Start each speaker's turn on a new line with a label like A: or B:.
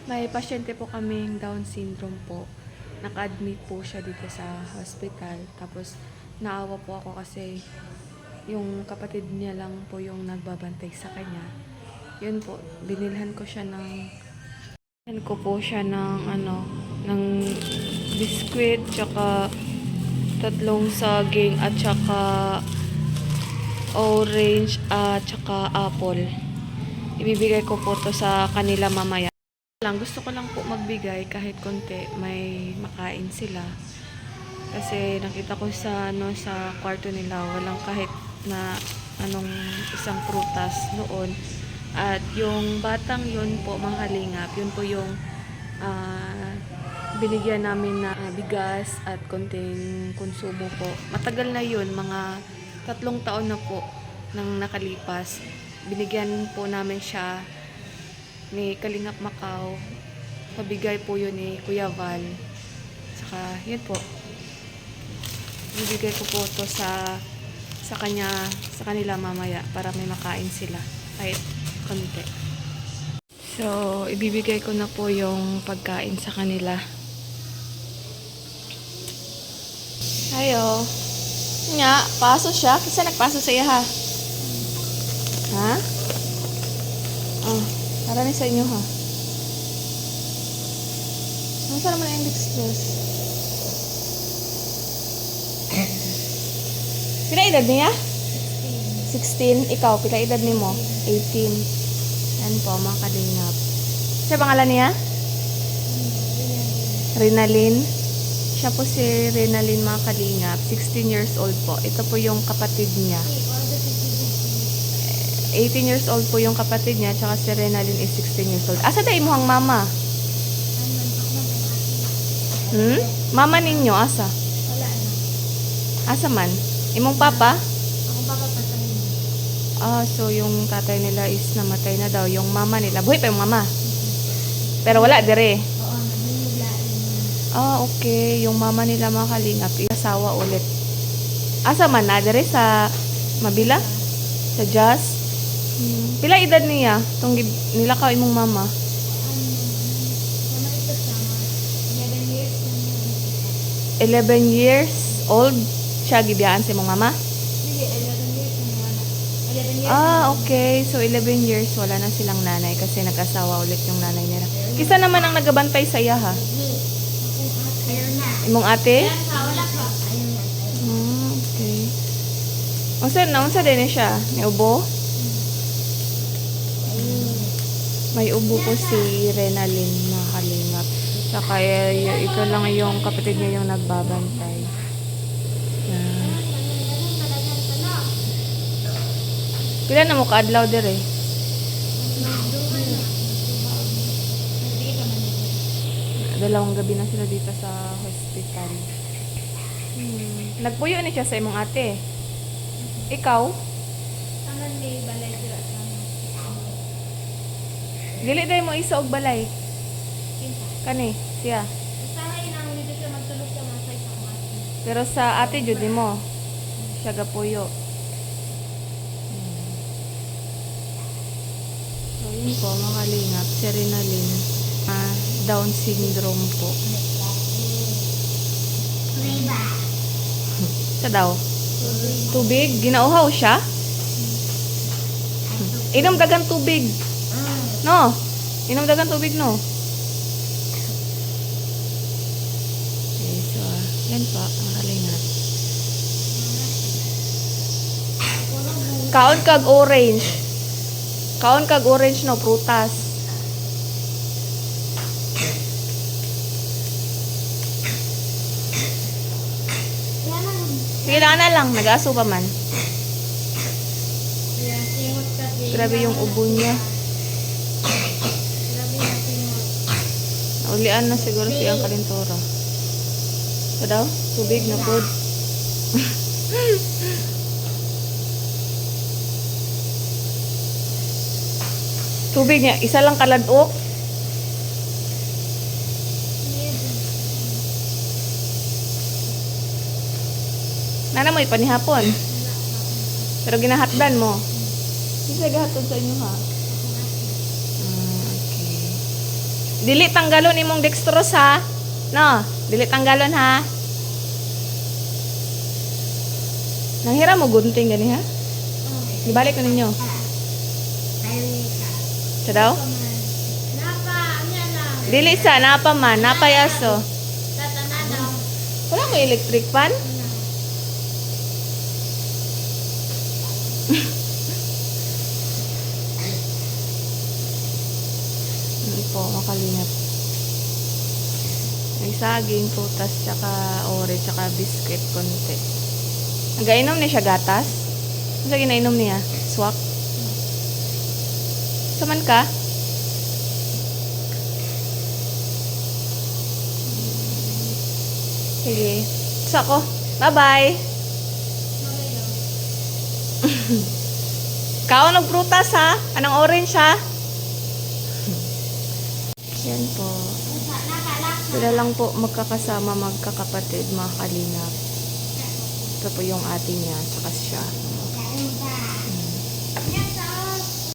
A: May pasyente po kaming Down syndrome po. Naka-admit po siya dito sa hospital. Tapos naawa po ako kasi yung kapatid niya lang po yung nagbabantay sa kanya. Yun po, binilhan ko siya ng ng biskwit, tsaka tatlong saging, at tsaka orange, at tsaka apple. Ibibigay ko po to sa kanila mamaya. Gusto ko lang po magbigay kahit konti, may makain sila. Kasi nakita ko sa kwarto nila, walang kahit na anong isang prutas noon. At yung batang yun po, mga kalingap, yun po yung binigyan namin na bigas at konting konsumo po. Matagal na yun, mga 3 taon na po nang nakalipas. Binigyan po namin siya ni Kalingap Macau. Pabigay po yun ni Kuya Val. Saka, yun po. Ibigay ko po to sa kanila mamaya para may makain sila. Kahit konti. So, ibibigay ko na po yung pagkain sa kanila. Ayo. Nga, paso siya. Kasi nagpaso sa iya ha. Ha? Oh, para ni sa inyo ha. Ano sa naman ang dextrose? Pila edad niya? 16. Ikaw, pila edad ni mo? 18. Yan po, mga kalingap. Sa pangalan niya? Renalyn. Siya po si Renalyn, mga kalingap. 16 years old po. Ito po yung kapatid niya. 18 years old po yung kapatid niya, tsaka si Renalyn is 16 years old. Asa tayo mo ang mama? Mama ninyo, asa?
B: Wala na.
A: Asa man? Imong papa?
B: Ako papapatay na.
A: So yung tatay nila is namatay na daw. Yung mama nila, buhay pa yung mama. Pero wala, dire.
B: Oo, nagmumuglaan.
A: Okay. Yung mama nila, mga kalingap, isasawa ulit. Asa man na, dire sa Mabila? Sa Jazz? Pila edad niya? Itong nila ka imong mama?
B: Kung nakita sama, 11 years na niya.
A: 11 years old? Siya gibiyaan sa imong mama?
B: Hindi, 11 years na niya. 11 years
A: Okay. So, 11 years, wala na silang nanay kasi nag-asawa ulit yung nanay nila. Kisa naman ang nagabantay sa iya, ha?
B: Ayun na.
A: Imong ate?
B: Wala pa. Ayun na.
A: Okay. Unsa din siya? May ubo? May ubo po si Renalyn, mga kalingap. Saka ito lang yung kapatid niya yung nagbabantay. Pila na mo kaadlaw dire? Dalawang gabi na sila dito sa hospital. Nagpuyo ni siya sa imong ate. Ikaw?
B: Tangan may balay sila sa
A: Dili day mo isa og balay.
B: kinta.
A: Kani, siya.
B: Usahay nang dito siya magtulog sa mga size ako ate.
A: Pero sa ate jud mo, siya gapuyo. So, yun po, mga kalingap, si Renalyn, Down syndrome po.
B: Riba.
A: Sa daw? Tubig? Ginauhaw siya? Inom dagang tubig. No? Inom dagang tubig, no? Okay, so, yan po, mga kalingap. Kaon kag orange. Kaon kag orange, no? Prutas. Sige na lang. Nag-aso pa man. Grabe yung ubo niya. Naulian na siguro siyang kalintora. Ito daw? Tubig na pod. Tubig niya. Isa lang kaladok. Nana mo ipanihapon. Pero ginahatdan mo. Hindi sa gahatod sa inyo ha. Okay. Dili tanggalon imong dextrose ha. No, dili tanggalon ha. Nanghira mo gunting gani ha? Ibalik ko ninyo. Sa daw? Dili sa, napa man, napayaso. Wala mo electric fan? Hindi po, makalingat. May saging, prutas, tsaka orange, tsaka biscuit, konti. Nagainom niya siya gatas? Ano sa ginainom niya? Swak? Saman ka? Sige. Sa ako. Bye-bye. Kao ng prutas ha? Anong orange ha? Yan po. Sila lang po magkakasama, magkakapatid, mga kalingap. Ito po yung ate niya, tsaka siya.